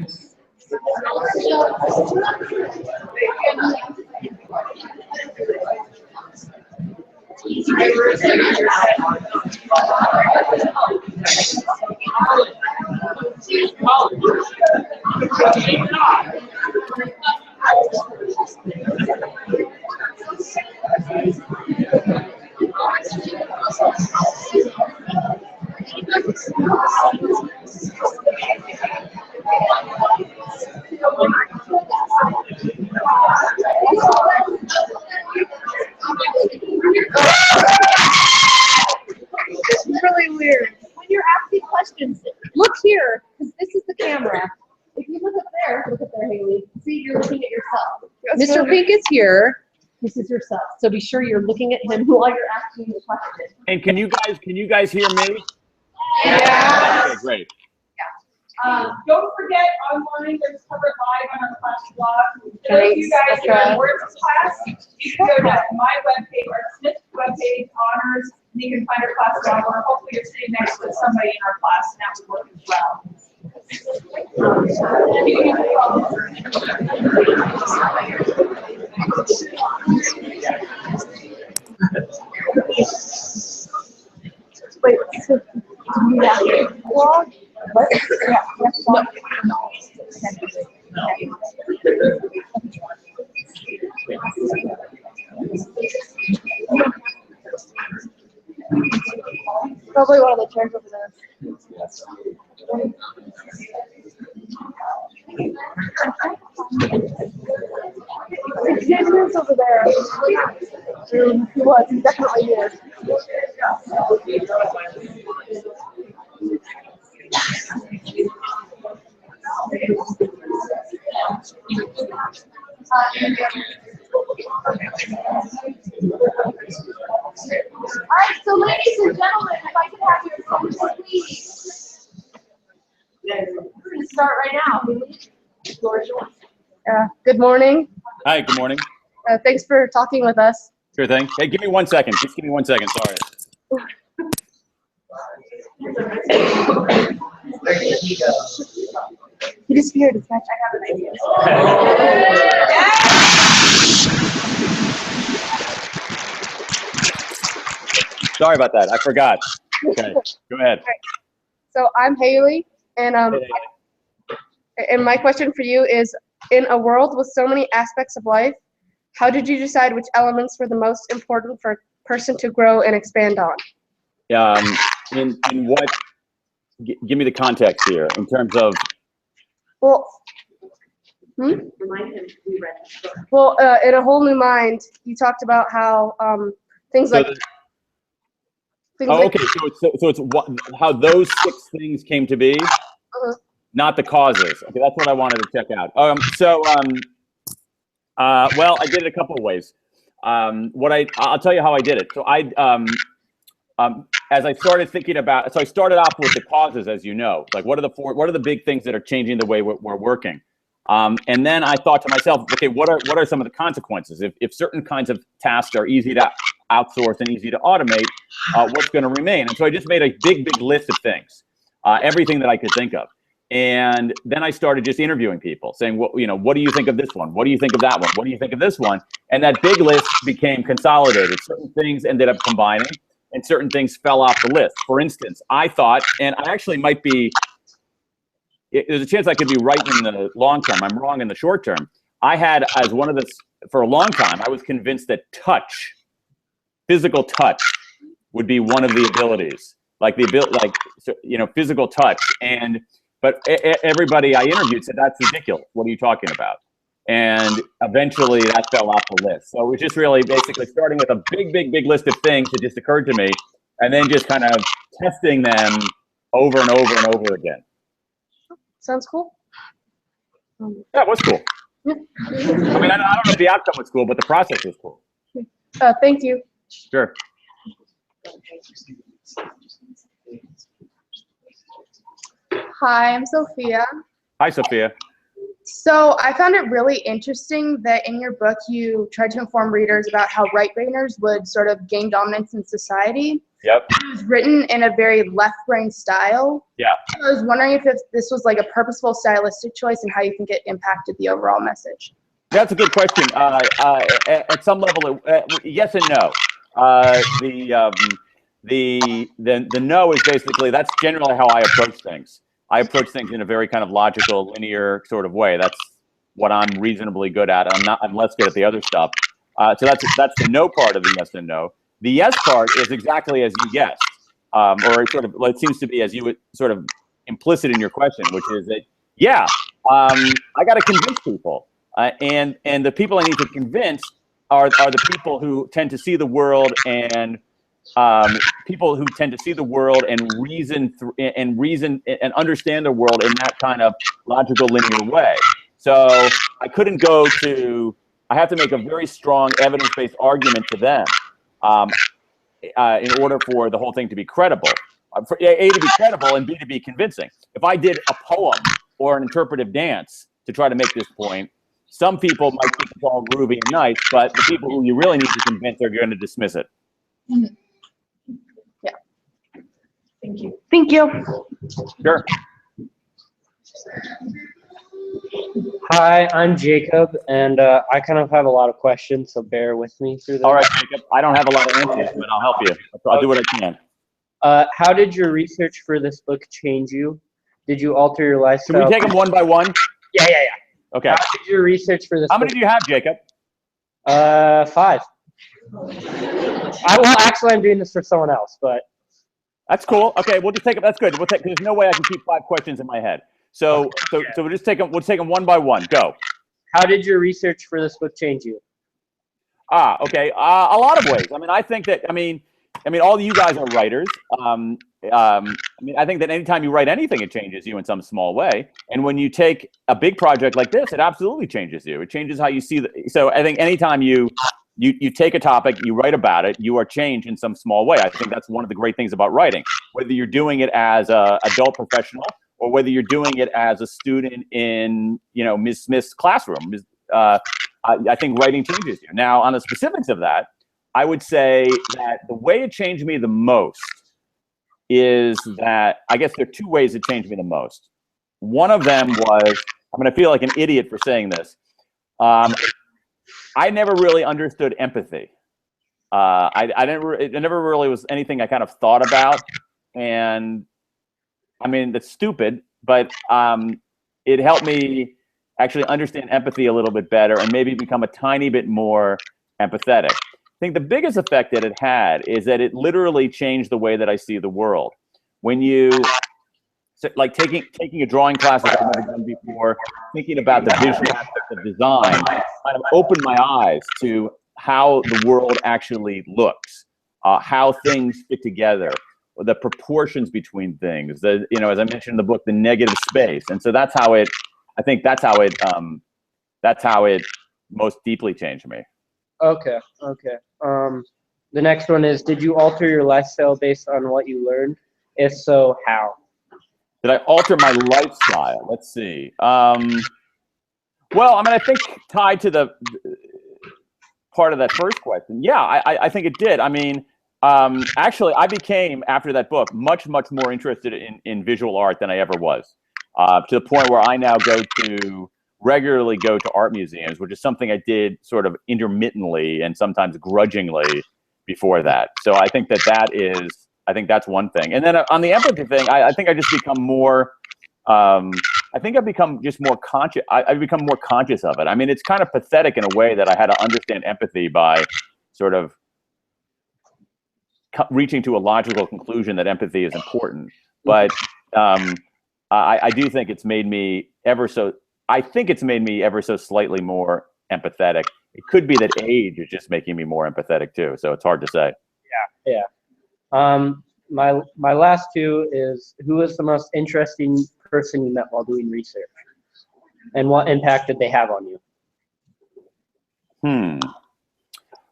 This is really weird. When you're asking questions, look here, because this is the camera. If you look up there, Haley. See, you're looking at yourself. Mr. Pink is here. This is yourself. So be sure you're looking at him while you're asking the question. And can you guys hear me? Yeah. Okay, great. Don't forget, online, there's covered live on our class blog. For those of you guys who are in words class, you can go to my webpage, or Smith's webpage, honors, and you can find our class blog, or hopefully you're sitting next to somebody in our class, and that would work as well. Wait, so blog? What? Yeah. No. Probably one of the chairs over there. It's over there. He was. He definitely is. All right, so ladies and gentlemen, if I could have your attention, please. We're going to start right now. Good morning. Hi, good morning. Thanks for talking with us. Sure thing. Hey, give me 1 second. Just give me 1 second. Sorry. He disappeared. It's not. I have an idea. Sorry about that. I forgot. Okay, go ahead. So I'm Haley, and my question for you is: in a world with so many aspects of life, how did you decide which elements were the most important for a person to grow and expand on? In what? Give me the context here in terms of. Well. Well, in A Whole New Mind, you talked about how things like. Okay. So it's how those 6 things came to be, not the causes. Okay, that's what I wanted to check out. Well, I did it a couple of ways. I'll tell you how I did it. So as I started thinking about, I started off with the causes, as you know, like what are the big things that are changing the way we're working. And then I thought to myself, okay, what are some of the consequences? If certain kinds of tasks are easy to outsource and easy to automate, what's going to remain? And so I just made a big list of things, everything that I could think of. And then I started just interviewing people, saying, what do you think of this one? What do you think of that one? What do you think of this one? And that big list became consolidated. Certain things ended up combining, and certain things fell off the list. For instance, I thought, and I actually might be, there's a chance I could be right in the long term. I'm wrong in the short term. I had, as one of the, for a long time, I was convinced that physical touch would be one of the abilities, physical touch. But everybody I interviewed said, that's ridiculous. What are you talking about? And eventually that fell off the list. So it was just really basically starting with a big list of things that just occurred to me, and then just kind of testing them over and over and over again. Sounds cool. That was cool. Yeah. I mean, I don't know if the outcome was cool, but the process was cool. Thank you. Sure. Hi, I'm Sophia. Hi, Sophia. So I found it really interesting that in your book you tried to inform readers about how right-brainers would sort of gain dominance in society. Yep. It was written in a very left-brain style. Yeah. So I was wondering if this was like a purposeful stylistic choice and how you think it impacted the overall message. That's a good question. At some level, yes and no. The no is basically, that's generally how I approach things. I approach things in a very kind of logical, linear sort of way. That's what I'm reasonably good at. I'm less good at the other stuff. So that's the no part of the yes and no. The yes part is exactly as you guessed, or sort of, well, it seems to be as you would sort of implicit in your question, which is that, yeah, I got to convince people. And the people I need to convince are the people who tend to see the world and people who tend to see the world and reason and understand the world in that kind of logical, linear way. So I have to make a very strong evidence-based argument to them in order for the whole thing to be credible. For A, to be credible, and B, to be convincing. If I did a poem or an interpretive dance to try to make this point, some people might think it's all groovy and nice, but the people who you really need to convince are going to dismiss it. Mm-hmm. Yeah. Thank you. Thank you. Sure. Hi, I'm Jacob, and I kind of have a lot of questions, so bear with me through this. All right, Jacob. I don't have a lot of answers, but I'll help you. I'll do what I can. How did your research for this book change you? Did you alter your lifestyle? Can we take them one by one? Yeah. Okay. How did your research for this How book? many do you have, Jacob? 5. Well, actually, I'm doing this for someone else, but. That's cool. Okay, we'll just take them. That's good. There's no way I can keep 5 questions in my head. So we'll just take them. We'll take them one by one. Go. How did your research for this book change you? Okay. A lot of ways. I mean, I think that. I mean, all of you guys are writers. I think that anytime you write anything, it changes you in some small way. And when you take a big project like this, it absolutely changes you. It changes how you see so I think anytime you take a topic, you write about it, you are changed in some small way. I think that's one of the great things about writing. Whether you're doing it as an adult professional or whether you're doing it as a student in, Ms. Smith's classroom, I think writing changes you. Now, on the specifics of that, I would say that the way it changed me the most is that, I guess there are 2 ways it changed me the most. One of them was, I'm going to feel like an idiot for saying this. I never really understood empathy. It never really was anything I kind of thought about. And I mean, that's stupid, but it helped me actually understand empathy a little bit better and maybe become a tiny bit more empathetic. I think the biggest effect that it had is that it literally changed the way that I see the world. When like taking a drawing class that I've never done before, thinking about the visual aspect of design, kind of opened my eyes to how the world actually looks, how things fit together, the proportions between things, as I mentioned in the book, the negative space. And so that's how it most deeply changed me. Okay. The next one is, did you alter your lifestyle based on what you learned? If so, how? Did I alter my lifestyle? Let's see. Well, I think tied to the part of that first question, yeah, I think it did. Actually, I became, after that book, much, much more interested in visual art than I ever was, to the point where I now regularly go to art museums, which is something I did sort of intermittently and sometimes grudgingly before that. So I think that's one thing. And then on the empathy thing, I think I just become more, I've become more conscious of it. It's kind of pathetic in a way that I had to understand empathy by sort of reaching to a logical conclusion that empathy is important. But I do think it's made me ever so slightly more empathetic. It could be that age is just making me more empathetic too. So it's hard to say. Yeah. My last 2 is, who was the most interesting person you met while doing research, and what impact did they have on you?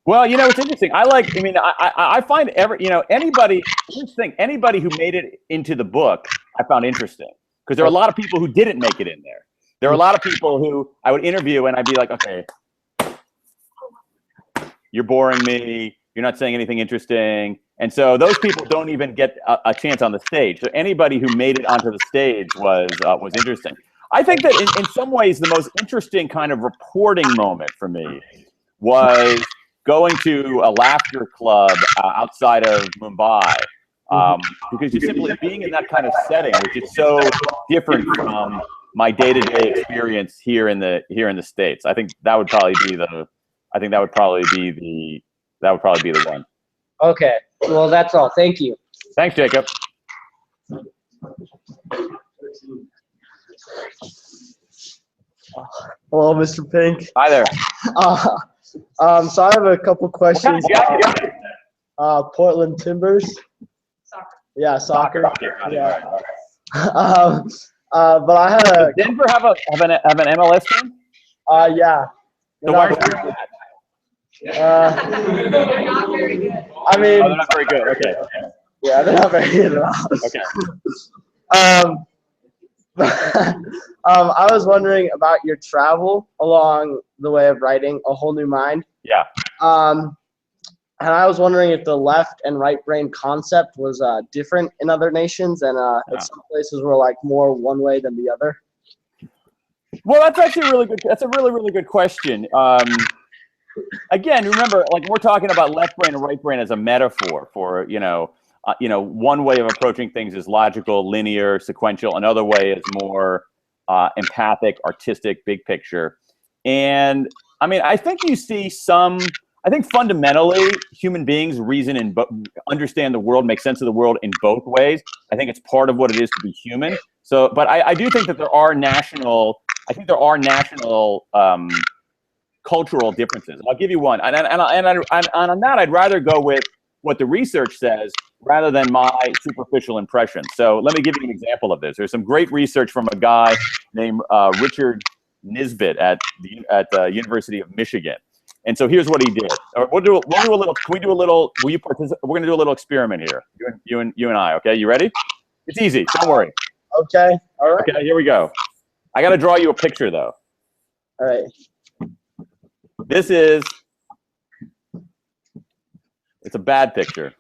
Well, it's interesting. I find anybody who made it into the book, I found interesting, because there are a lot of people who didn't make it in there. There are a lot of people who I would interview and I'd be like, okay, you're boring me. You're not saying anything interesting. And so those people don't even get a chance on the stage. So anybody who made it onto the stage was interesting. I think that in some ways, the most interesting kind of reporting moment for me was going to a laughter club outside of Mumbai. Because you simply being in that kind of setting, which is so different from my day-to-day experience here in the States. I think that would probably be the one. Okay. Well, that's all. Thank you. Thanks, Jacob. Hello, Mr. Pink. Hi there. So I have a couple questions. Jacket? Portland Timbers. Soccer. Yeah, soccer. Yeah. But I had Does Denver have an MLS team? yeah. So why aren't you They're not very good. I mean, Oh, they're not very good. Okay. yeah, they're not very good at all. Okay. I was wondering about your travel along the way of writing A Whole New Mind. Yeah. And I was wondering if the left and right brain concept was different in other nations, and if some places were like more one way than the other. Well, that's actually really good. That's a really, really good question. Again, remember, like we're talking about left brain and right brain as a metaphor for, one way of approaching things is logical, linear, sequential. Another way is more empathic, artistic, big picture. And I mean, I think you see I think fundamentally human beings reason and understand the world, make sense of the world in both ways. I think it's part of what it is to be human. So, but I do think that there are national cultural differences. I'll give you one, and on that, I'd rather go with what the research says rather than my superficial impression. So let me give you an example of this. There's some great research from a guy named Richard Nisbet at the University of Michigan. And so here's what he did. We'll do a little. Can we do a little? Will you participate? We're going to do a little experiment here. You and I. Okay, you ready? It's easy. Don't worry. Okay. All right. Okay, here we go. I got to draw you a picture though. All right. It's a bad picture.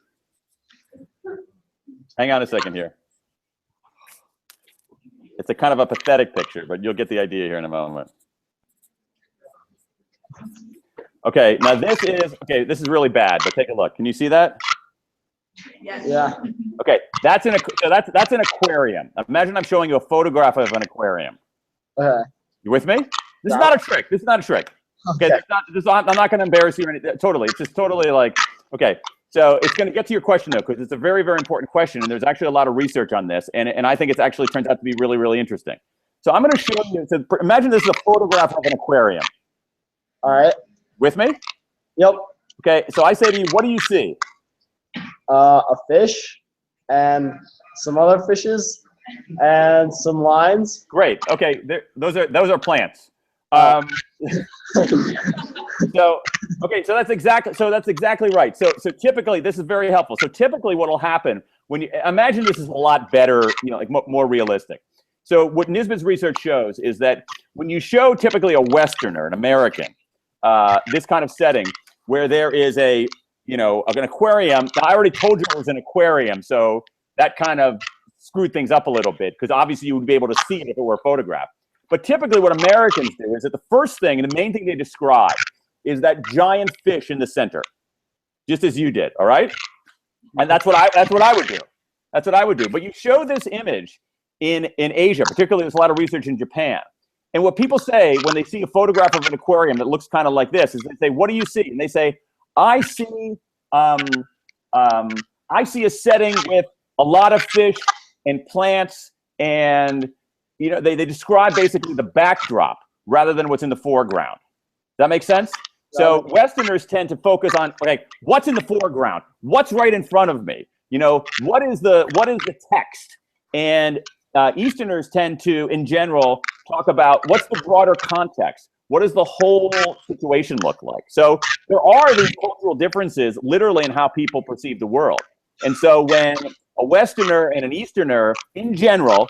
Hang on a second here. It's a kind of a pathetic picture, but you'll get the idea here in a moment. Okay, now this is really bad, but take a look. Can you see that? Yes. Yeah. Okay, that's an aquarium. Imagine I'm showing you a photograph of an aquarium. You with me? This is not a trick. Okay, I'm not going to embarrass you or anything. Totally. It's just totally like, okay. So it's going to get to your question though, because it's a very, very important question. And there's actually a lot of research on this. And I think it actually turns out to be really, really interesting. So I'm going to show you, so imagine this is a photograph of an aquarium. All right. With me? Yep. Okay, so I say to you, what do you see? A fish and some other fishes and some lines. Great. Okay, those are plants. So that's exactly right. So typically, this is very helpful. So typically, what will happen when you imagine this is a lot better, like more realistic. So what Nisbet's research shows is that when you show typically a Westerner, an American, this kind of setting where there is an aquarium. Now, I already told you it was an aquarium, so that kind of screwed things up a little bit because obviously you would be able to see it if it were a photograph. But typically what Americans do is that the first thing and the main thing they describe is that giant fish in the center, just as you did, all right? And that's what I would do. That's what I would do. But you show this image in Asia, particularly there's a lot of research in Japan. And what people say when they see a photograph of an aquarium that looks kind of like this is they say, what do you see? And they say, I see a setting with a lot of fish and plants and they describe basically the backdrop rather than what's in the foreground. Does that make sense? So Westerners tend to focus on, okay, what's in the foreground? What's right in front of me? What is the text? And Easterners tend to, in general, talk about what's the broader context? What does the whole situation look like? So there are these cultural differences literally in how people perceive the world. And so when a Westerner and an Easterner, in general,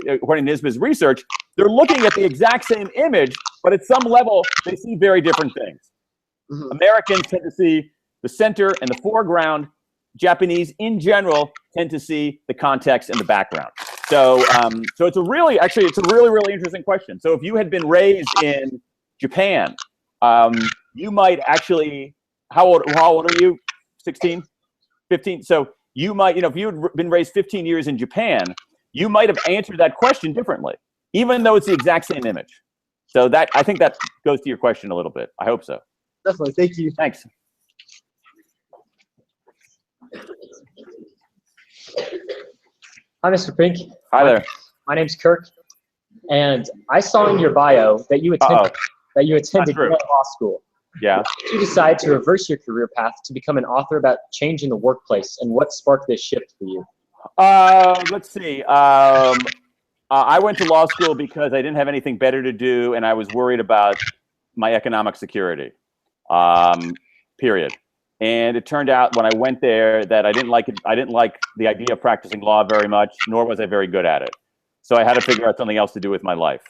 according to Nisbet's research, they're looking at the exact same image, but at some level, they see very different things. Mm-hmm. Americans tend to see the center and the foreground. Japanese in general tend to see the context and the background. So, so it's a really interesting question. So if you had been raised in Japan, you might actually, how old are you? 16, 15? So you might, if you had been raised 15 years in Japan, you might have answered that question differently, even though it's the exact same image. So that, I think that goes to your question a little bit. I hope so. Definitely. Thank you. Thanks. Hi, Mr. Pink. Hi there. My name's Kirk, and I saw in your bio that you attended true. Yale Law School. Yeah. You decided to reverse your career path to become an author about change in the workplace, and what sparked this shift for you? Let's see. I went to law school because I didn't have anything better to do, and I was worried about my economic security. Period. And it turned out when I went there that I didn't like it. I didn't like the idea of practicing law very much, nor was I very good at it. So I had to figure out something else to do with my life.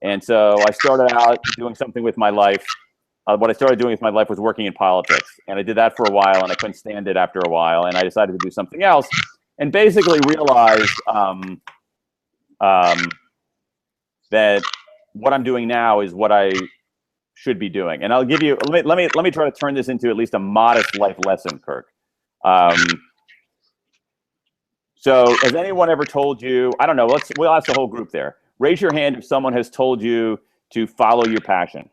And so I started out doing something with my life. What I started doing with my life was working in politics. And I did that for a while, and I couldn't stand it after a while. And I decided to do something else, and basically realized that what I'm doing now is what I should be doing. And I'll give you, let me try to turn this into at least a modest life lesson, Kirk. So has anyone ever told you, I don't know, we'll ask the whole group there. Raise your hand if someone has told you to follow your passion.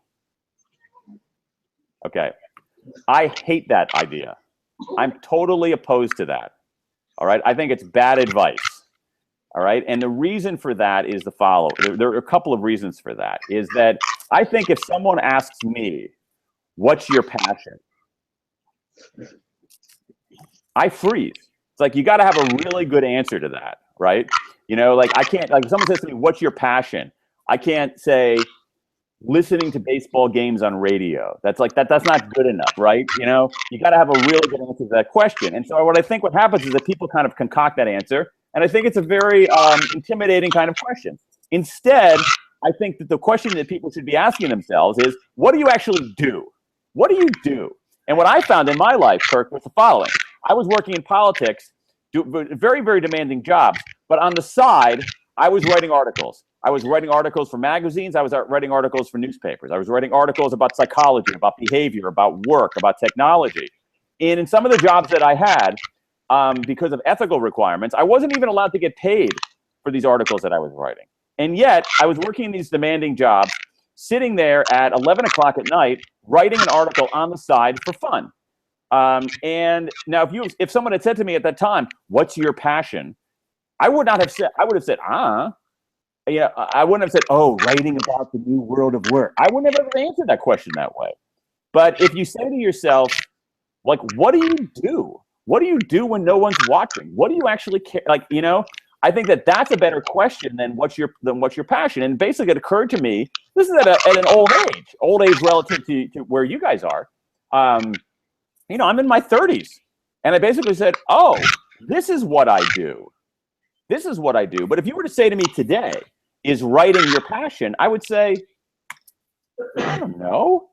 Okay. I hate that idea. I'm totally opposed to that. All right. I think it's bad advice. All right. And the reason for that is the following. There are a couple of reasons for that. Is that I think if someone asks me, what's your passion? I freeze. It's like, you got to have a really good answer to that. Right. Like I can't, like if someone says to me, what's your passion? I can't say listening to baseball games on radio. That's not good enough. Right. You got to have a really good answer to that question. And so what happens is that people kind of concoct that answer. And I think it's a very intimidating kind of question. Instead, I think that the question that people should be asking themselves is, what do you actually do? What do you do? And what I found in my life, Kirk, was the following. I was working in politics, very, very demanding jobs. But on the side, I was writing articles. I was writing articles for magazines. I was writing articles for newspapers. I was writing articles about psychology, about behavior, about work, about technology. And in some of the jobs that I had, because of ethical requirements, I wasn't even allowed to get paid for these articles that I was writing. And yet, I was working in these demanding jobs, sitting there at 11 o'clock at night, writing an article on the side for fun. And now, if someone had said to me at that time, "What's your passion?" I would have said, I wouldn't have said, "Oh, writing about the new world of work." I would never have answered that question that way. But if you say to yourself, like, what do you do? What do you do when no one's watching? What do you actually care? Like, I think that that's a better question than what's your passion. And basically, it occurred to me, this is at an old age relative to where you guys are. I'm in my 30s, and I basically said, "Oh, this is what I do. This is what I do." But if you were to say to me today, "Is writing your passion?" I would say, "I don't know,"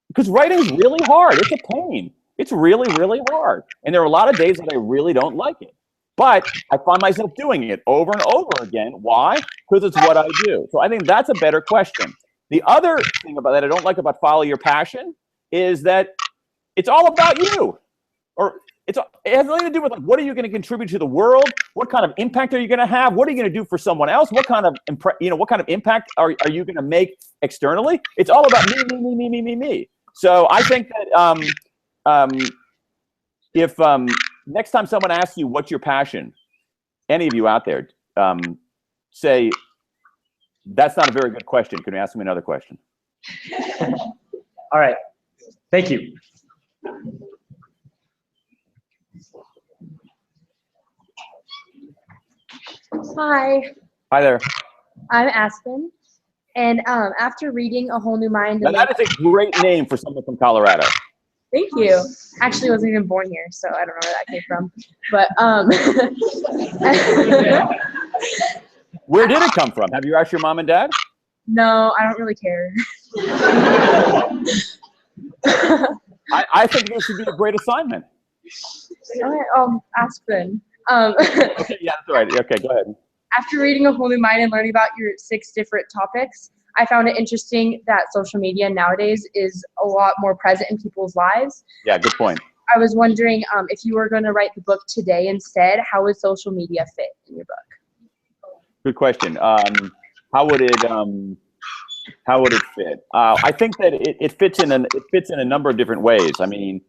because writing is really hard. It's a pain. It's really, really hard. And there are a lot of days that I really don't like it. But I find myself doing it over and over again. Why? Because it's what I do. So I think that's a better question. The other thing about that I don't like about follow your passion is that it's all about you. Or it has nothing to do with, like, what are you going to contribute to the world? What kind of impact are you going to have? What are you going to do for someone else? What kind of impact are you going to make externally? It's all about me. So I think that if next time someone asks you what's your passion, any of you out there, say, "That's not a very good question. Can you ask me another question?" All right. Thank you. Hi, Hi there. I'm Aspen, and after reading A Whole New Mind, Now, that is a great name for someone from Colorado. thank you. Actually, wasn't even born here, so I don't know where that came from. But Where did it come from? Have you asked your mom and dad? no, I don't really care. I think this would be a great assignment. Ask Ben. Okay, yeah, that's right. Okay, go ahead. After reading A Whole New Mind and learning about your 6 different topics, I found it interesting that social media nowadays is a lot more present in people's lives. Yeah, good point. I was wondering if you were going to write the book today instead, how would social media fit in your book? Good question. How would it fit? I think that it fits in a number of different ways. I mean,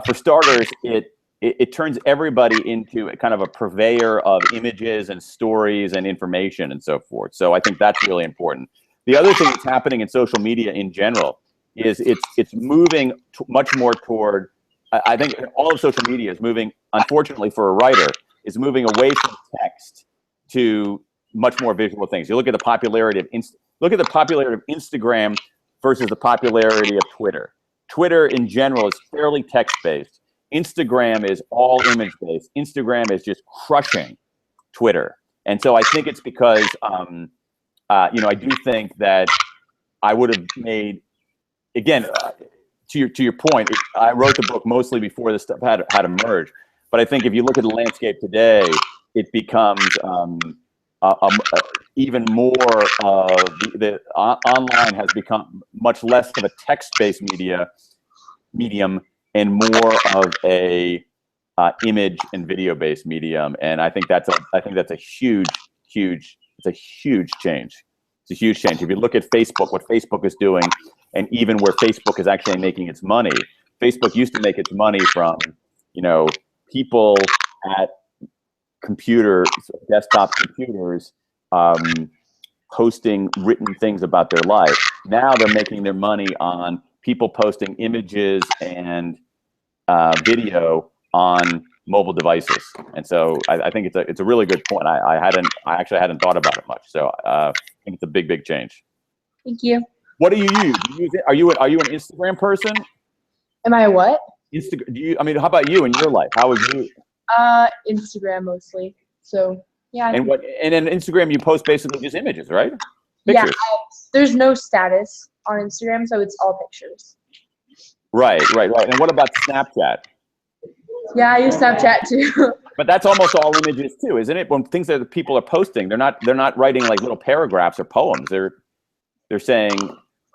for starters, it turns everybody into a kind of a purveyor of images and stories and information and so forth. So I think that's really important. The other thing that's happening in social media in general is it's moving much more toward. I think all of social media is moving, unfortunately for a writer, is moving away from text to much more visual things. You look at the popularity of Instagram versus the popularity of Twitter. Twitter in general is fairly text-based. Instagram is all image-based. Instagram is just crushing Twitter. And so I think it's because, I do think that I would have made, again, to your point, I wrote the book mostly before this stuff had emerged. But I think if you look at the landscape today, it becomes even more of the online has become much less of a text-based medium and more of a image and video-based medium. And I think that's a huge change. It's a huge change. If you look at Facebook, what Facebook is doing, and even where Facebook is actually making its money, Facebook used to make its money from, people at desktop computers, posting written things about their life. Now they're making their money on people posting images and video on mobile devices. And so I think it's a really good point. I actually hadn't thought about it much. So I think it's a big change. Thank you. What do you use? Are you an Instagram person? Am I a what? How about you in your life? How would you? Instagram mostly. So yeah. And in Instagram you post basically just images, right? Yeah. Pictures. There's no status on Instagram, so it's all pictures. Right. And what about Snapchat? Yeah, I use Snapchat too. But that's almost all images too, isn't it? When things that people are posting, they're not writing like little paragraphs or poems. They're saying,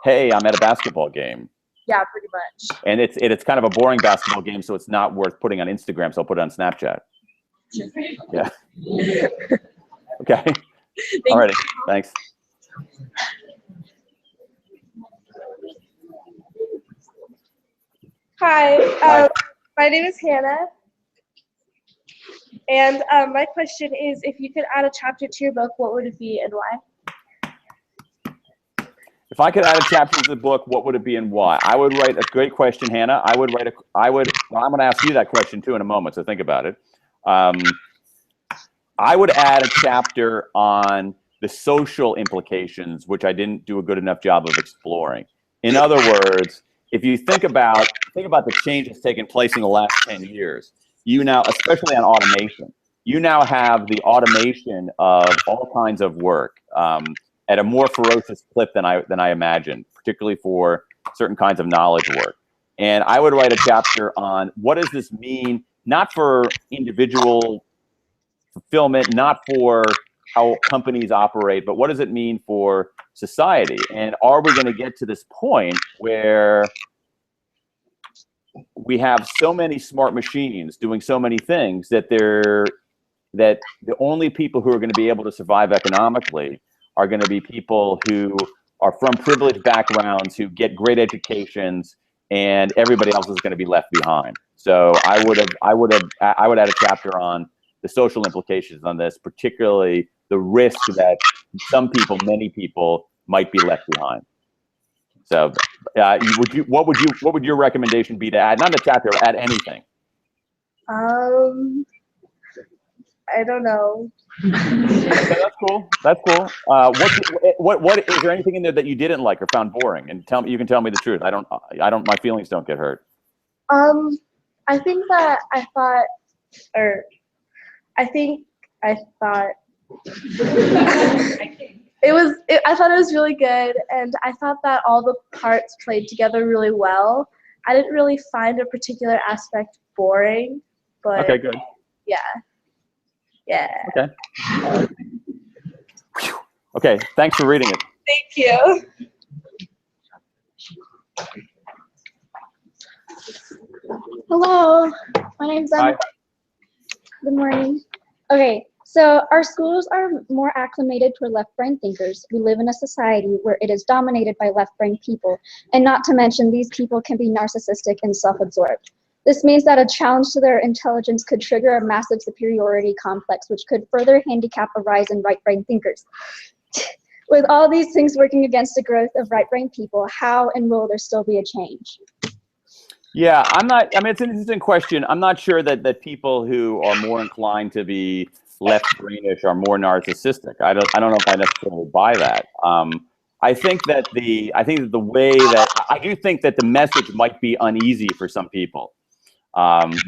"Hey, I'm at a basketball game." Yeah, pretty much. And it's kind of a boring basketball game, so it's not worth putting on Instagram. So I'll put it on Snapchat. Yeah. Okay. Alrighty. Thanks. Hi. My name is Hannah. And my question is, if you could add a chapter to your book, what would it be and why? If I could add a chapter to the book, what would it be and why? I would write a great question, Hannah. I'm going to ask you that question too in a moment, so think about it. I would add a chapter on the social implications, which I didn't do a good enough job of exploring. In other words, if you think about the change that's taken place in the last 10 years, you now, especially on automation, you now have the automation of all kinds of work at a more ferocious clip than I imagined, particularly for certain kinds of knowledge work. And I would write a chapter on what does this mean, not for individual fulfillment, not for how companies operate, but what does it mean for society? And are we going to get to this point where we have so many smart machines doing so many things that the only people who are going to be able to survive economically are going to be people who are from privileged backgrounds, who get great educations, and everybody else is going to be left behind. So I would add a chapter on the social implications on this, particularly the risk that many people might be left behind. So what would your recommendation be to add? Not a chapter, add anything. I don't know. Okay, that's cool. What is there anything in there that you didn't like or found boring? And you can tell me the truth. My feelings don't get hurt. I think that I thought it was really good, and I thought that all the parts played together really well. I didn't really find a particular aspect boring, but Okay, good. yeah. Okay. Okay, thanks for reading it. Thank you. Hello, my name's Emma. Hi. Good morning. Okay, so our schools are more acclimated toward left-brain thinkers. We live in a society where it is dominated by left-brain people, and not to mention these people can be narcissistic and self-absorbed. This means that a challenge to their intelligence could trigger a massive superiority complex, which could further handicap a rise in right-brain thinkers. With all these things working against the growth of right-brain people, how and will there still be a change? Yeah, I mean, it's an interesting question. I'm not sure that people who are more inclined to be left-brainish are more narcissistic. I don't know if I necessarily buy that. I think that the way that I do think that the message might be uneasy for some people.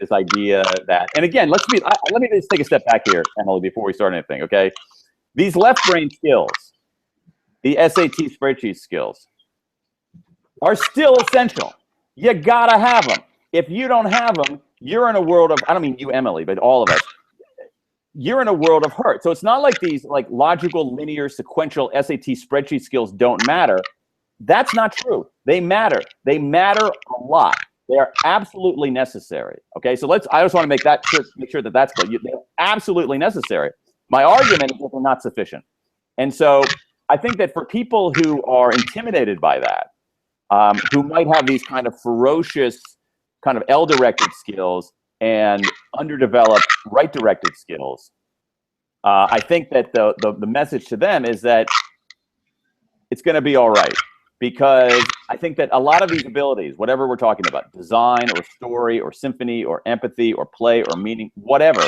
This idea that, and again, let me just take a step back here, Emily, before we start anything. Okay, these left-brain skills, the SAT spreadsheet skills, are still essential. You gotta have them. If you don't have them, you're in a world of, I don't mean you, Emily, but all of us, you're in a world of hurt. So it's not like these like logical, linear, sequential SAT spreadsheet skills don't matter. That's not true. They matter. They matter a lot. They are absolutely necessary. Okay, so I just want to make sure that that's clear. They're absolutely necessary. My argument is that they're not sufficient. And so I think that for people who are intimidated by that, who might have these kind of ferocious, kind of L-directed skills and underdeveloped right-directed skills, I think that the message to them is that it's going to be all right. Because I think that a lot of these abilities, whatever we're talking about, design or story or symphony or empathy or play or meaning, whatever,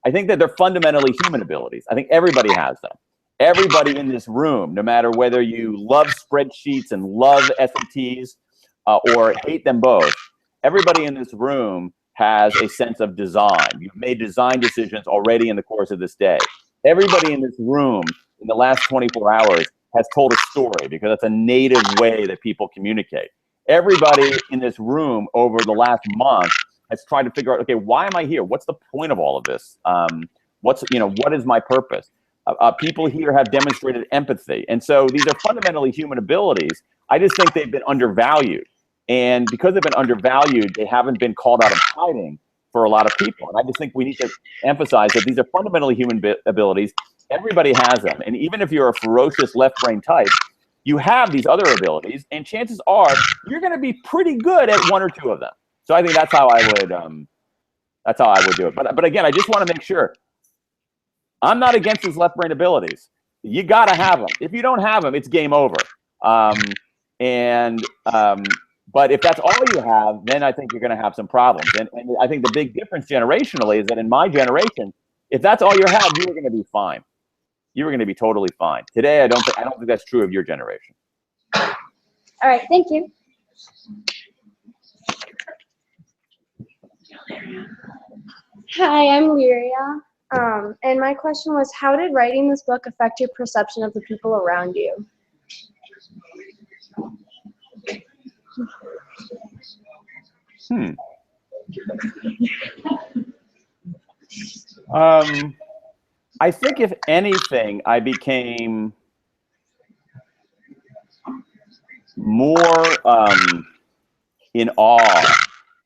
I think that they're fundamentally human abilities. I think everybody has them. Everybody in this room, no matter whether you love spreadsheets and love SATs or hate them both, everybody in this room has a sense of design. You've made design decisions already in the course of this day. Everybody in this room in the last 24 hours has told a story because that's a native way that people communicate. Everybody in this room over the last month has tried to figure out, okay, why am I here? What's the point of all of this? What is my purpose? People here have demonstrated empathy. And so these are fundamentally human abilities. I just think they've been undervalued. And because they've been undervalued, they haven't been called out of hiding for a lot of people. And I just think we need to emphasize that these are fundamentally human abilities. Everybody has them. And even if you're a ferocious left brain type, you have these other abilities, and chances are you're going to be pretty good at one or two of them. So I think that's how I would do it. But again, I just want to make sure I'm not against these left brain abilities. You got to have them. If you don't have them, it's game over. But if that's all you have, then I think you're going to have some problems. And I think the big difference generationally is that in my generation, if that's all you have, you were going to be fine. You were going to be totally fine. Today, I don't think that's true of your generation. All right, thank you. Hi, I'm Lyria. And my question was, how did writing this book affect your perception of the people around you? I think if anything, I became more in awe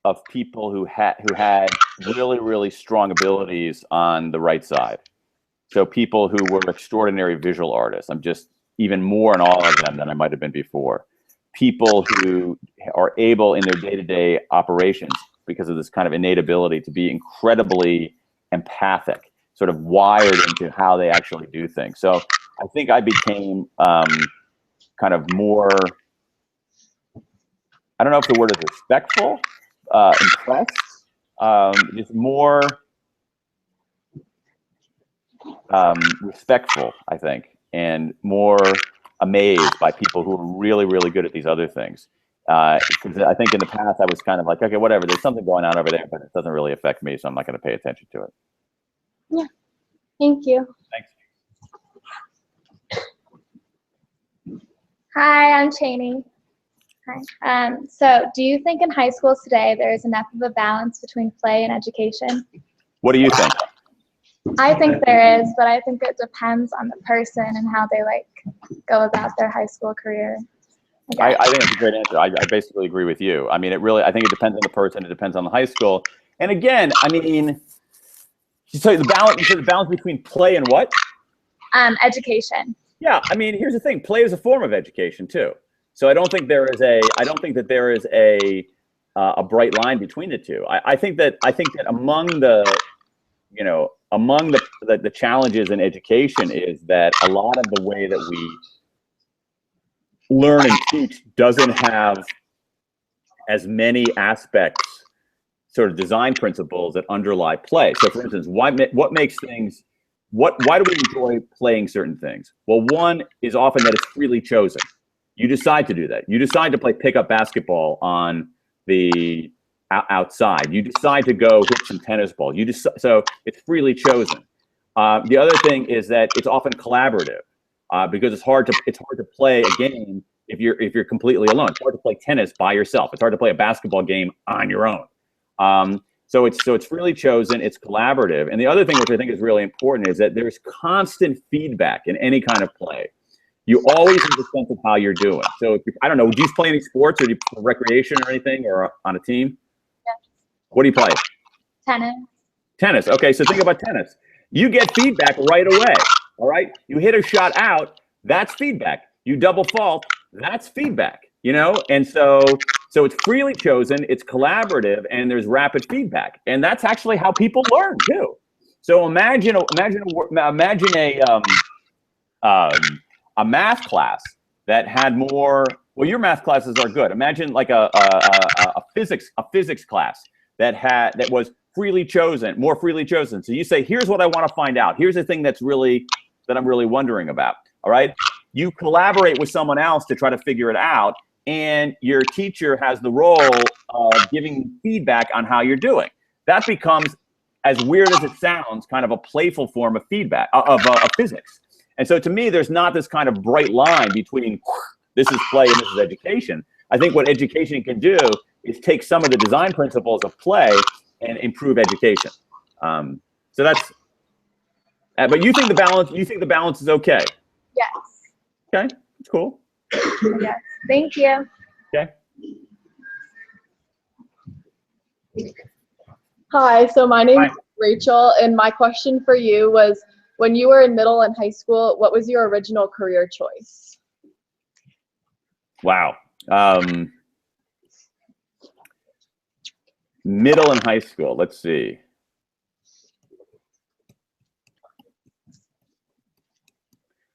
of people who had really, really strong abilities on the right side. So people who were extraordinary visual artists. I'm just even more in awe of them than I might have been before. People who are able in their day-to-day operations, because of this kind of innate ability, to be incredibly empathic, sort of wired into how they actually do things. So I think I became kind of more, I don't know if the word is respectful, impressed, just more respectful, I think, and more amazed by people who are really, really good at these other things. Because I think in the past I was kind of like, okay, whatever, there's something going on over there, but it doesn't really affect me, so I'm not going to pay attention to it. Yeah, thank you. Thanks. Hi, I'm Cheney. Hi. So do you think in high schools today there is enough of a balance between play and education? What do you think? I think there is, but I think it depends on the person and how they like go about their high school career. I think it's a great answer. I basically agree with you. I mean, I think it depends on the person. It depends on the high school. And again, I mean, so you said the balance between play and what? Education. Yeah, I mean, here's the thing. Play is a form of education too. So I don't think that there is a bright line between the two. I think that among the challenges in education is that a lot of the way that we learn and teach doesn't have as many aspects, sort of design principles that underlie play. So for instance, why do we enjoy playing certain things? Well, one is often that it's freely chosen. You decide to do that. You decide to play pickup basketball on the outside. You decide to go hit some tennis balls. So it's freely chosen. The other thing is that it's often collaborative because it's hard to play a game if you're completely alone. It's hard to play tennis by yourself. It's hard to play a basketball game on your own. So it's freely chosen. It's collaborative. And the other thing which I think is really important is that there's constant feedback in any kind of play. You always have a sense of how you're doing. So I don't know, do you play any sports or do you play recreation or anything or on a team? Yeah. What do you play? Tennis. Tennis. Okay, so think about tennis. You get feedback right away. All right. You hit a shot out. That's feedback. You double fault. That's feedback. And so it's freely chosen. It's collaborative, and there's rapid feedback, and that's actually how people learn too. So imagine a math class that had more. Well, your math classes are good. Imagine like a physics class that was freely chosen, more freely chosen. So you say, here's what I want to find out. Here's the thing that I'm really wondering about. All right. You collaborate with someone else to try to figure it out. And your teacher has the role of giving feedback on how you're doing. That becomes, as weird as it sounds, kind of a playful form of feedback, of physics. And so to me, there's not this kind of bright line between this is play and this is education. I think what education can do is take some of the design principles of play and improve education. So that's, but you think the balance is okay? Yes. Okay, that's cool. Yes. Thank you. Okay. Hi, so my name is Hi. Rachel, and my question for you was, when you were in middle and high school, what was your original career choice? Wow. Middle and high school, let's see.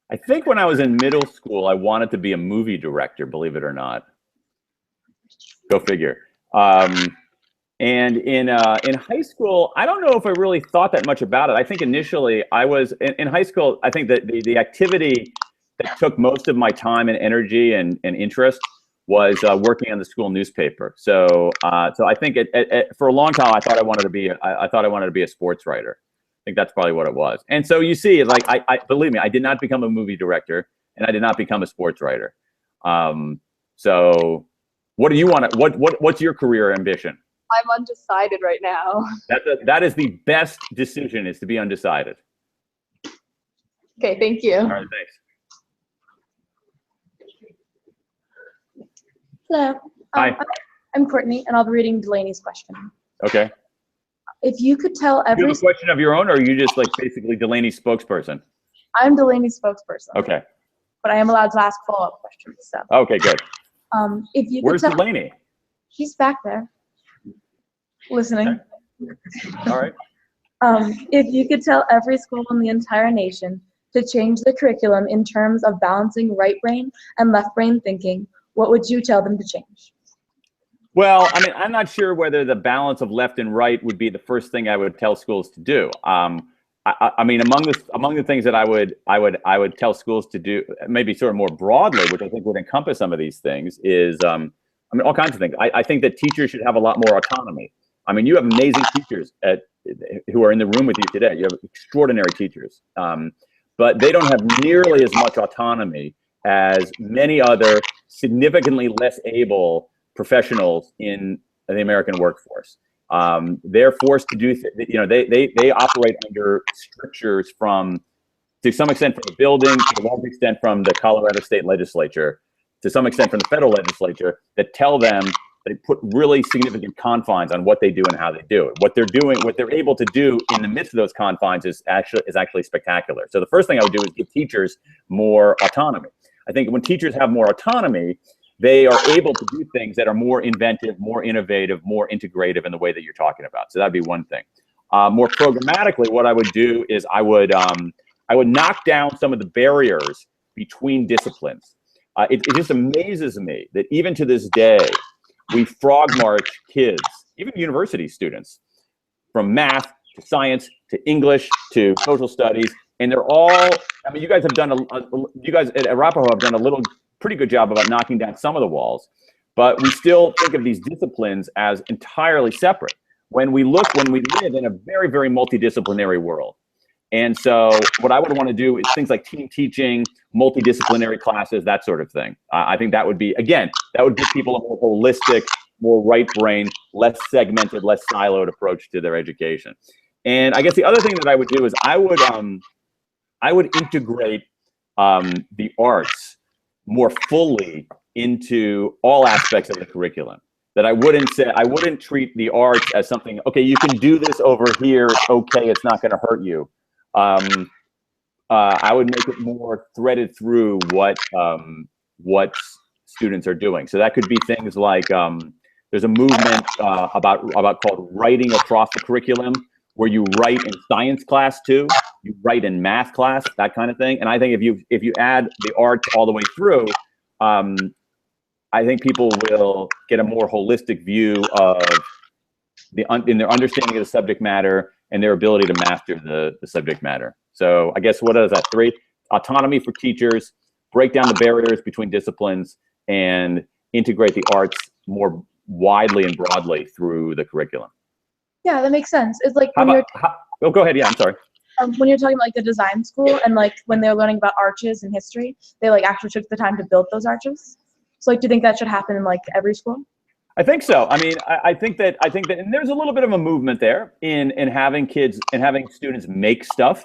I think when I was in middle school, I wanted to be a movie director, believe it or not. Go figure. And in high school, I don't know if I really thought that much about it. I think initially I was in high school. I think that the activity that took most of my time and energy and interest was working on the school newspaper. So I think for a long time I thought I wanted to be a sports writer. I think that's probably what it was. And so you see, like I believe me, I did not become a movie director, and I did not become a sports writer. So what do you want to? What's your career ambition? I'm undecided right now. That is the best decision, is to be undecided. Okay, thank you. All right, thanks. Hello. Hi. I'm Courtney, and I'll be reading Delaney's question. Okay. If you could tell Do you every... have a question of your own, or are you just like basically Delaney's spokesperson? I'm Delaney's spokesperson. Okay. But I am allowed to ask follow-up questions, so. Okay, good. If you Where's could tell... Delaney? He's back there, listening. Okay. All right. If you could tell every school in the entire nation to change the curriculum in terms of balancing right brain and left brain thinking, what would you tell them to change? Well, I mean, I'm not sure whether the balance of left and right would be the first thing I would tell schools to do. I mean, among the things that I would tell schools to do, maybe sort of more broadly, which I think would encompass some of these things, is I mean, all kinds of things. I think that teachers should have a lot more autonomy. I mean, you have amazing teachers who are in the room with you today. You have extraordinary teachers, but they don't have nearly as much autonomy as many other significantly less able professionals in the American workforce. They're forced to do, they operate under strictures to some extent from the building, to a large extent from the Colorado State Legislature, to some extent from the federal legislature, that tell them, they put really significant confines on what they do and how they do it. What they're doing, what they're able to do in the midst of those confines is actually spectacular. So the first thing I would do is give teachers more autonomy. I think when teachers have more autonomy, they are able to do things that are more inventive, more innovative, more integrative in the way that you're talking about. So that'd be one thing. More programmatically, what I would do is I would knock down some of the barriers between disciplines. It just amazes me that even to this day, we frog march kids, even university students, from math to science to English to social studies, and they're all. I mean, you guys have done you guys at Arapahoe have done a pretty good job about knocking down some of the walls, but we still think of these disciplines as entirely separate. When we live in a very, very multidisciplinary world. And so what I would want to do is things like team teaching, multidisciplinary classes, that sort of thing. I think that would be, again, that would give people a more holistic, more right-brain, less segmented, less siloed approach to their education. And I guess the other thing that I would do is I would integrate the arts more fully into all aspects of the curriculum. That I wouldn't treat the arts as something, okay, you can do this over here, it's okay, it's not gonna hurt you. I would make it more threaded through what students are doing. So that could be things like, there's a movement about called writing across the curriculum, where you write in science class too, you write in math class, that kind of thing. And I think if you add the arts all the way through, I think people will get a more holistic view of in their understanding of the subject matter and their ability to master the subject matter. So I guess what is that? 3, autonomy for teachers, break down the barriers between disciplines, and integrate the arts more widely and broadly through the curriculum. Yeah, that makes sense. It's like Oh, go ahead. Yeah, I'm sorry. When you're talking about like the design school and like when they're learning about arches and history, they like actually took the time to build those arches. So like, do you think that should happen in like every school? I think so. I mean, I think that, and there's a little bit of a movement there in having kids and having students make stuff.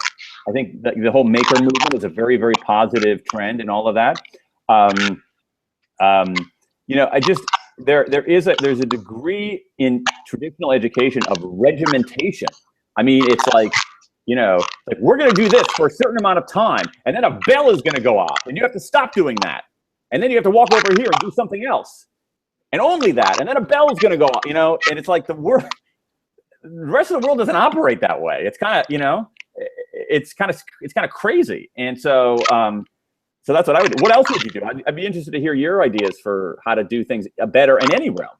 I think that the whole maker movement is a very, very positive trend in all of that. You know, there's a degree in traditional education of regimentation. I mean, it's like, you know, like we're going to do this for a certain amount of time, and then a bell is going to go off, and you have to stop doing that, and then you have to walk over here and do something else. And only that, and then a bell is going to go off, you know, and it's like the rest of the world doesn't operate that way. It's kind of, you know, it's kind of crazy. And so, so that's what I would do. What else would you do? I'd be interested to hear your ideas for how to do things better in any realm.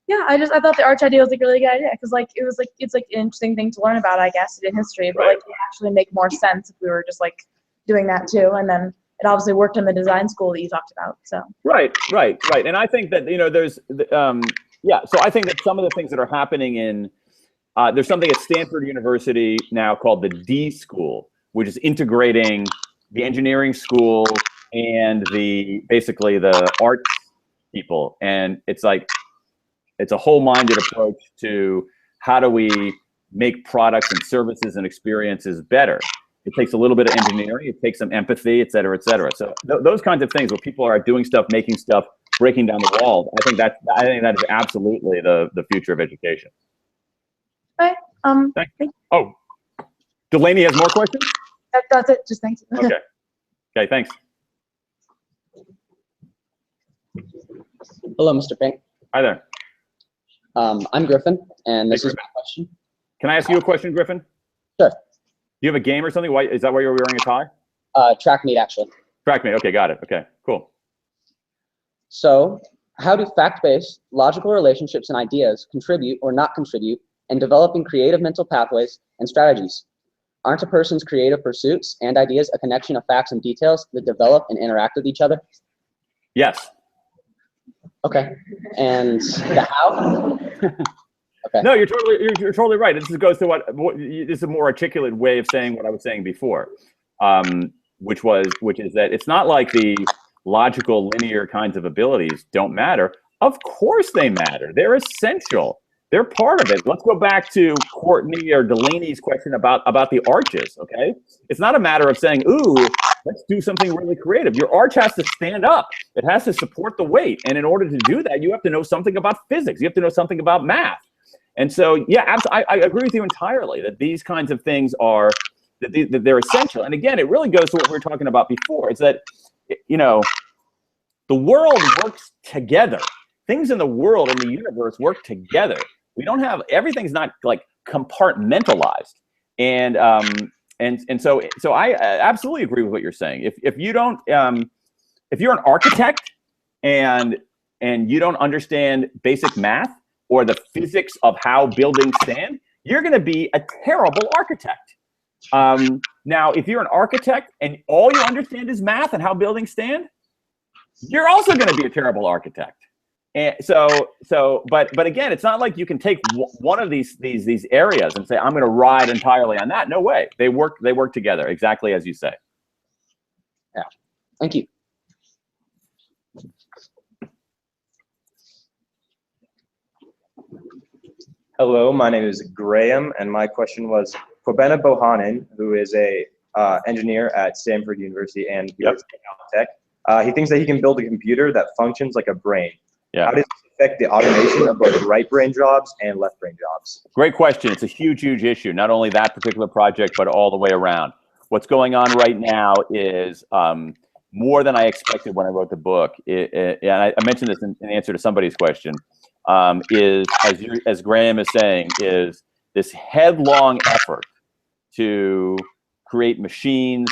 Yeah, I thought the arch idea was like a really good idea because like it's like an interesting thing to learn about, I guess, in history, but like it would actually make more sense if we were just like doing that too, and then it obviously worked in the design school that you talked about. So right. And I think that, you know, there's so I think that some of the things that are happening in there's something at Stanford University now called the D School, which is integrating the engineering school and basically the arts people, and it's like it's a whole-minded approach to how do we make products and services and experiences better. It takes a little bit of engineering, it takes some empathy, et cetera, et cetera. So those kinds of things where people are doing stuff, making stuff, breaking down the walls, I think that is absolutely the future of education. Okay. Thank you. Oh, Delaney has more questions? That's it. Just thanks. Okay. Okay, thanks. Hello, Mr. Pink. Hi there. I'm Griffin, and this is my question. Can I ask you a question, Griffin? Sure. Do you have a game or something? Why is that why you're wearing a tie? Track meet, actually. Track meet. Okay, got it. Okay, cool. So, how do fact-based, logical relationships and ideas contribute or not contribute in developing creative mental pathways and strategies? Aren't a person's creative pursuits and ideas a connection of facts and details that develop and interact with each other? Yes. Okay. And the how? Okay. No, you're totally right. This goes to this is a more articulate way of saying what I was saying before, which is that it's not like the logical, linear kinds of abilities don't matter. Of course they matter. They're essential. They're part of it. Let's go back to Courtney or Delaney's question about the arches, okay? It's not a matter of saying, ooh, let's do something really creative. Your arch has to stand up. It has to support the weight. And in order to do that, you have to know something about physics. You have to know something about math. And so, yeah, I agree with you entirely that these kinds of things are, that they're essential. And again, it really goes to what we were talking about before. It's that, you know, the world works together. Things in the world, in the universe, work together. We don't have, everything's not like compartmentalized. And so I absolutely agree with what you're saying. If you don't, if you're an architect and you don't understand basic math or the physics of how buildings stand, you're going to be a terrible architect. Now, if you're an architect and all you understand is math and how buildings stand, you're also going to be a terrible architect. And but again, it's not like you can take one of these areas and say, I'm going to ride entirely on that. No way. They work together exactly as you say. Yeah. Thank you. Hello, my name is Graham, and my question was for Bennett Bohannon, who is a engineer at Stanford University and Caltech. He thinks that he can build a computer that functions like a brain. Yeah. How does this affect the automation of both right brain jobs and left brain jobs? Great question. It's a huge, huge issue. Not only that particular project, but all the way around. What's going on right now is more than I expected when I wrote the book. And I mentioned this in answer to somebody's question. Is as Graham is saying, is this headlong effort to create machines.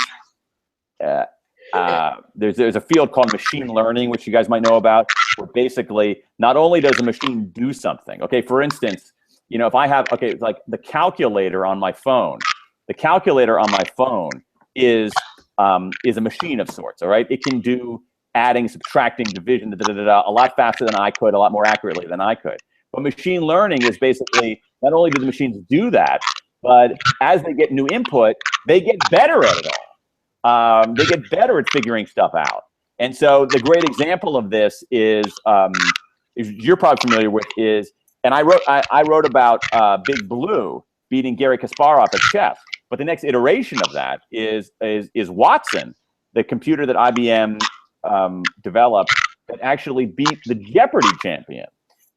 There's a field called machine learning, which you guys might know about, where basically not only does a machine do something. Okay, for instance, you know, if I have like the calculator on my phone. The calculator on my phone is a machine of sorts. All right, it can do adding, subtracting, division, a lot faster than I could, a lot more accurately than I could. But machine learning is basically, not only do the machines do that, but as they get new input, they get better at it all. They get better at figuring stuff out. And so the great example of this is you're probably familiar with is, and I wrote about Big Blue beating Garry Kasparov at chess. But the next iteration of that is Watson, the computer that IBM developed that actually beat the Jeopardy champion.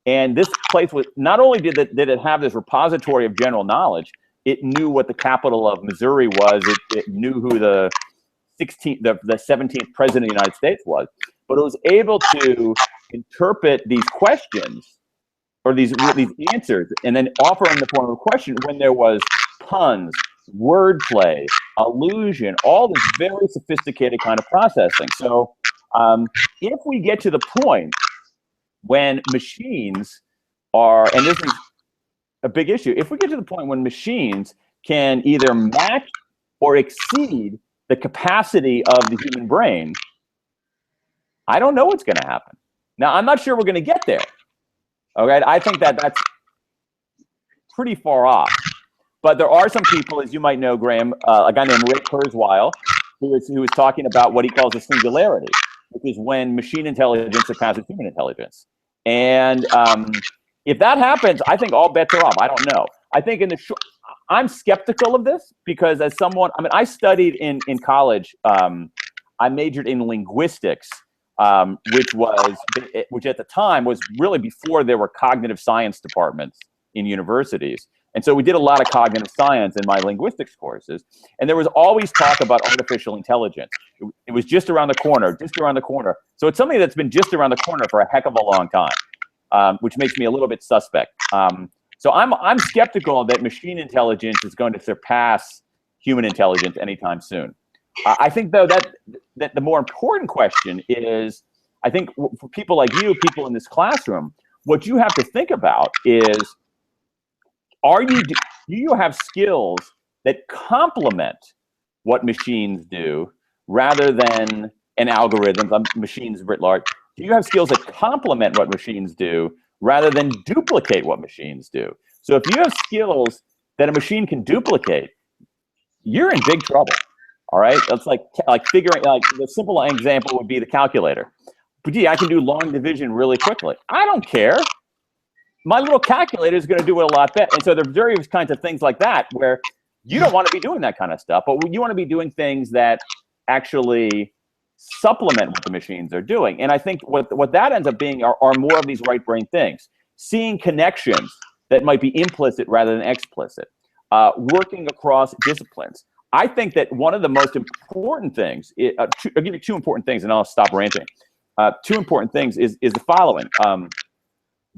And this place was, not only did it have this repository of general knowledge, it knew what the capital of Missouri was. It knew who the 17th president of the United States was, but it was able to interpret these questions or these answers and then offer in the form of a question when there was puns, wordplay, allusion, all this very sophisticated kind of processing. So if we get to the point when machines are, and this is a big issue, if we get to the point when machines can either match or exceed the capacity of the human brain, I don't know what's going to happen. Now, I'm not sure we're going to get there. Okay, I think that's pretty far off. But there are some people, as you might know, Graham, a guy named Ray Kurzweil, who is talking about what he calls a singularity, which is when machine intelligence surpasses human intelligence. And if that happens, I think all bets are off. I don't know. I think in the short, I'm skeptical of this because as someone, I mean, I studied in college. I majored in linguistics, which at the time was really before there were cognitive science departments in universities. And so we did a lot of cognitive science in my linguistics courses. And there was always talk about artificial intelligence. It was just around the corner, just around the corner. So it's something that's been just around the corner for a heck of a long time, which makes me a little bit suspect. So I'm skeptical that machine intelligence is going to surpass human intelligence anytime soon. I think, though, that the more important question is, I think for people like you, people in this classroom, what you have to think about is, do you have skills that complement what machines do rather than algorithms, machines writ large? Do you have skills that complement what machines do rather than duplicate what machines do? So if you have skills that a machine can duplicate, you're in big trouble. All right, that's like figuring, like the simple example would be the calculator. But gee, I can do long division really quickly. I don't care. My little calculator is going to do it a lot better. And so there are various kinds of things like that where you don't want to be doing that kind of stuff, but you want to be doing things that actually supplement what the machines are doing. And I think what that ends up being are more of these right brain things. Seeing connections that might be implicit rather than explicit. Working across disciplines. I think that one of the most important things, I'll give you two important things and I'll stop ranting. Two important things is the following.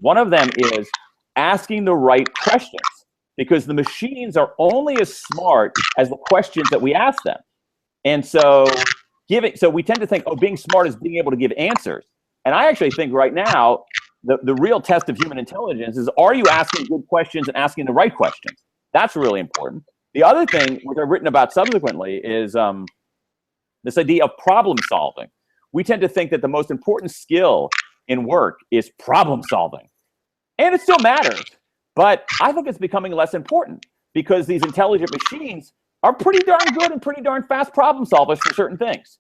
One of them is asking the right questions, because the machines are only as smart as the questions that we ask them. And so we tend to think, oh, being smart is being able to give answers. And I actually think right now, the real test of human intelligence is, are you asking good questions and asking the right questions? That's really important. The other thing, which I've written about subsequently, is this idea of problem solving. We tend to think that the most important skill in work is problem solving. And it still matters, but I think it's becoming less important because these intelligent machines are pretty darn good and pretty darn fast problem solvers for certain things.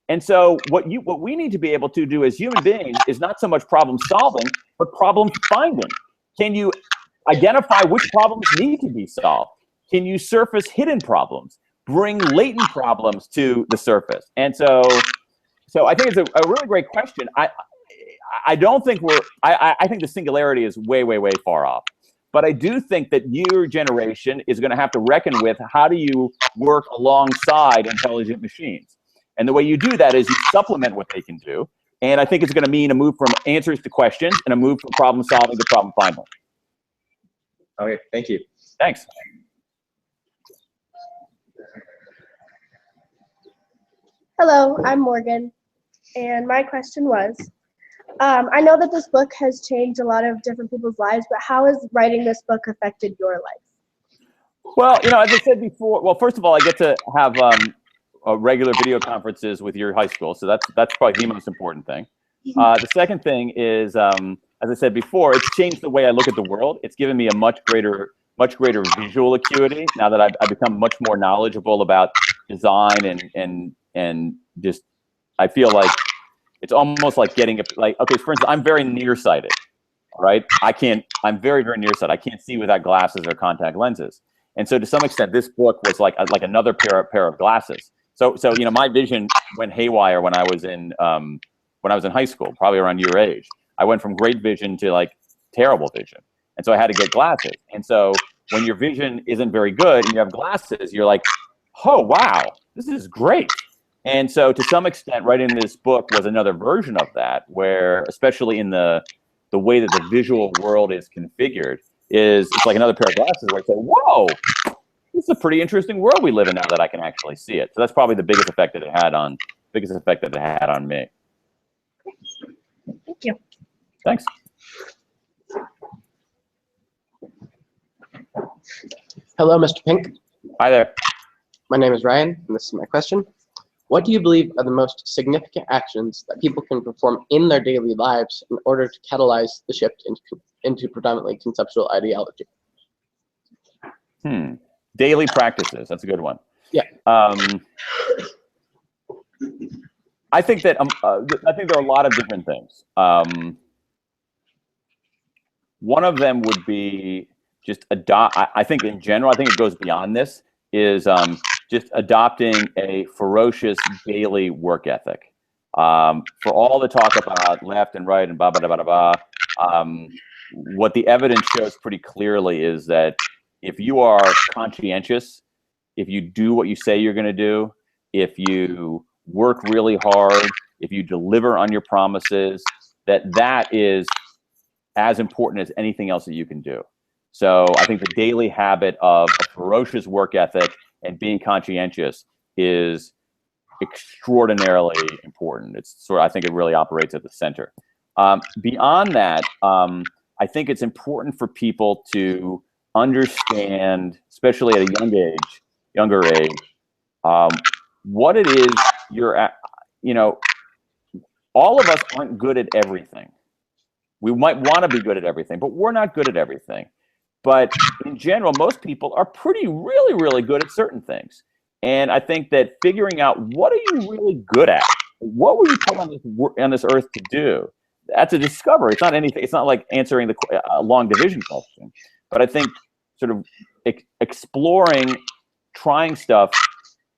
And so what we need to be able to do as human beings is not so much problem solving, but problem finding. Can you identify which problems need to be solved? Can you surface hidden problems? Bring latent problems to the surface? And so I think it's a really great question. I don't think I think the singularity is way, way, way far off. But I do think that your generation is going to have to reckon with, how do you work alongside intelligent machines? And the way you do that is you supplement what they can do. And I think it's going to mean a move from answers to questions and a move from problem solving to problem finding. Okay, thank you. Thanks. Hello, I'm Morgan, and my question was, I know that this book has changed a lot of different people's lives, but how has writing this book affected your life? Well, as I said before, well, first of all, I get to have regular video conferences with your high school, so that's probably the most important thing. The second thing is, as I said before, it's changed the way I look at the world. It's given me a much greater visual acuity now that I've become much more knowledgeable about design and just, I feel like it's almost like getting okay, for instance, I'm very nearsighted, all right? I'm very, very nearsighted. I can't see without glasses or contact lenses. And so to some extent, this book was like another pair of glasses. So my vision went haywire when I was in high school, probably around your age. I went from great vision to like terrible vision. And so I had to get glasses. And so when your vision isn't very good and you have glasses, you're like, oh, wow, this is great. And so to some extent, writing this book was another version of that, where especially in the way that the visual world is configured, it's like another pair of glasses where I say, whoa, this is a pretty interesting world we live in now that I can actually see it. So that's probably the biggest effect that it had on me. Thank you. Thanks. Hello, Mr. Pink. Hi there. My name is Ryan, and this is my question. What do you believe are the most significant actions that people can perform in their daily lives in order to catalyze the shift into predominantly conceptual ideology? Daily practices. That's a good one. Yeah. I think that I think there are a lot of different things. One of them would be just I think in general, I think it goes beyond this, is just adopting a ferocious daily work ethic. For all the talk about left and right and blah, blah, blah, blah, blah, what the evidence shows pretty clearly is that if you are conscientious, if you do what you say you're going to do, if you work really hard, if you deliver on your promises, that is as important as anything else that you can do. So I think the daily habit of a ferocious work ethic and being conscientious is extraordinarily important. I think it really operates at the center. Beyond that, I think it's important for people to understand, especially at a younger age, what it is all of us aren't good at everything. We might want to be good at everything, but we're not good at everything. But in general, most people are really, really good at certain things. And I think that figuring out what are you really good at, what were you put on this earth to do? That's a discovery. It's not anything. It's not like answering the long division question. But I think sort of exploring, trying stuff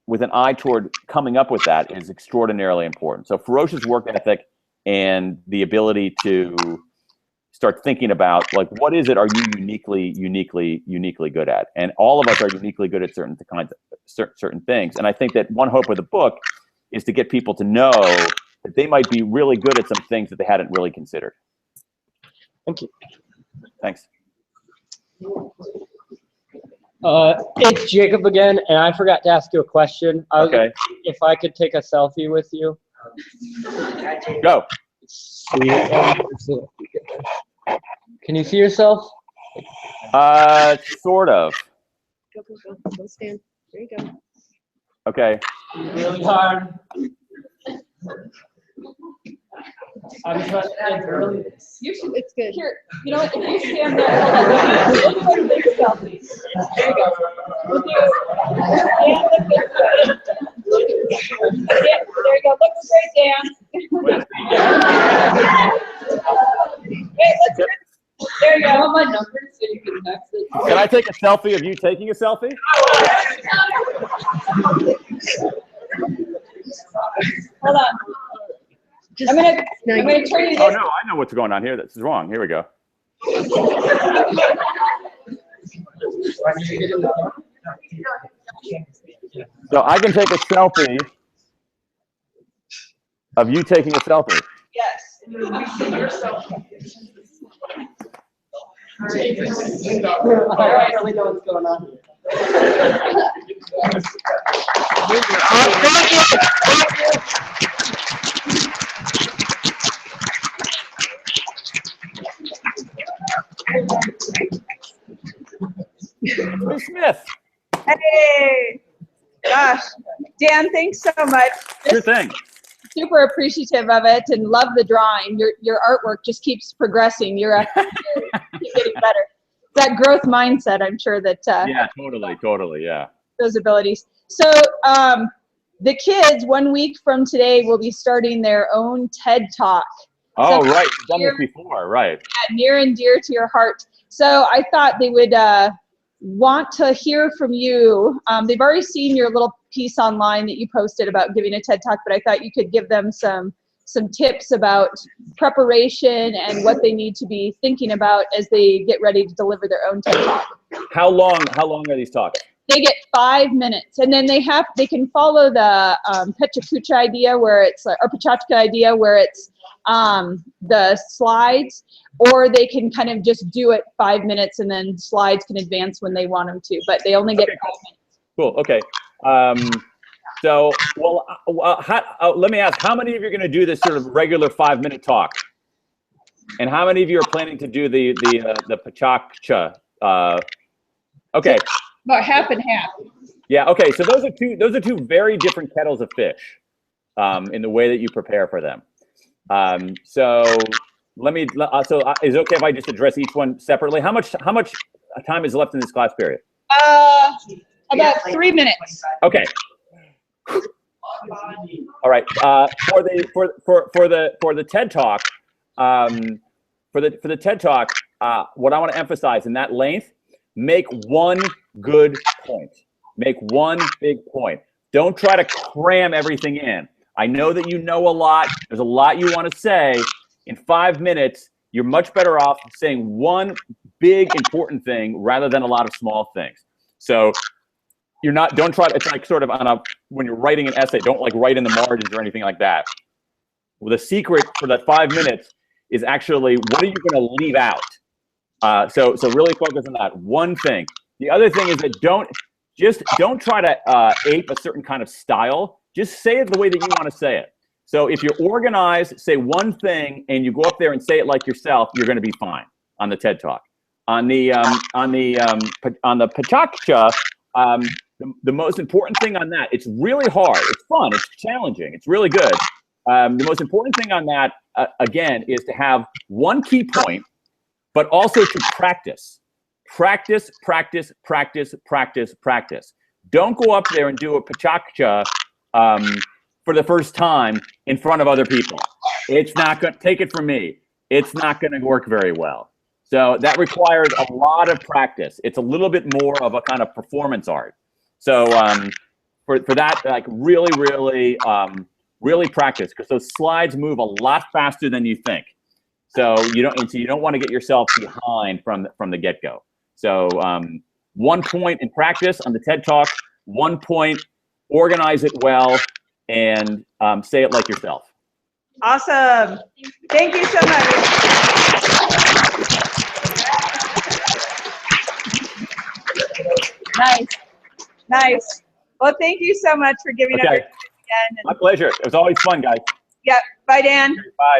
with an eye toward coming up with that is extraordinarily important. So ferocious work ethic and the ability to start thinking about, like, what is it are you uniquely good at? And all of us are uniquely good at certain things. And I think that one hope of the book is to get people to know that they might be really good at some things that they hadn't really considered. Thank you. Thanks. It's Jacob again, and I forgot to ask you a question. Okay. If I could take a selfie with you. Go. Can you see yourself? Sort of. Go stand. There you go. Okay. Really hard. It's good. Here, you know what? If you stand there, hold on. Let's take a selfie. There you go. With you. Dan, look this way. Dan, there you go. Look straight, Dan. Hey, let's. There you go. I want my number so you can text it. Can I take a selfie of you taking a selfie? Hold on. I'm gonna turn you this. Oh no, I know what's going on here. This is wrong. Here we go. So I can take a selfie of you taking a selfie. Yes. We see yourself. All right, I really know what's going on Miss Smith. Hey, gosh, Dan, thanks so much. Sure thing. Super appreciative of it and love the drawing. Your artwork just keeps progressing. You're getting better. That growth mindset, I'm sure that. Yeah, totally, yeah. Those abilities. So the kids, 1 week from today, will be starting their own TED Talk. Oh, So right. You've done this before, right. Yeah, near and dear to your heart. So I thought they would want to hear from you. They've already seen your little piece online that you posted about giving a TED Talk, but I thought you could give them some tips about preparation and what they need to be thinking about as they get ready to deliver their own TED Talk. How long are these talks? They get 5 minutes, and then they can follow the Pechakucha idea where it's or Pachachka idea where it's the slides, or they can kind of just do it 5 minutes and then slides can advance when they want them to, but they only get 5 minutes. Cool. Okay. So, well, let me ask, how many of you are going to do this sort of regular 5-minute talk? And how many of you are planning to do the Pachakcha? Okay. About half and half. Yeah. Okay. So those are two very different kettles of fish, in the way that you prepare for them. So let me. So is it okay if I just address each one separately? How much time is left in this class period? About 3 minutes. Okay. All right. For the TED Talk, for the TED Talk, what I want to emphasize in that length, make one good point. Make one big point. Don't try to cram everything in. I know that you know a lot. There's a lot you want to say. In 5 minutes, you're much better off saying one big important thing rather than a lot of small things. So don't try to, it's like sort of when you're writing an essay, don't like write in the margins or anything like that. Well, the secret for that 5 minutes is actually, what are you going to leave out? So really focus on that one thing. The other thing is that don't try to ape a certain kind of style. Just say it the way that you want to say it. So if you're organized, say one thing, and you go up there and say it like yourself, you're going to be fine on the TED Talk. On the Pachakcha, the most important thing on that, it's really hard. It's fun. It's challenging. It's really good. The most important thing on that, again, is to have one key point, but also to practice. Practice, practice, practice, practice, practice. don't go up there and do a pachacha for the first time in front of other people. It's not going to, take it from me, it's not going to work very well. So that requires a lot of practice. It's a little bit more of a kind of performance art. So for that, like really practice, because those slides move a lot faster than you think. So you don't want to get yourself behind from the get-go. So 1 point in practice on the TED Talk, 1 point, organize it well, and say it like yourself. Awesome. Thank you so much. Nice. Well, thank you so much for giving up your time again. My pleasure. It was always fun, guys. Yeah. Bye, Dan. Bye.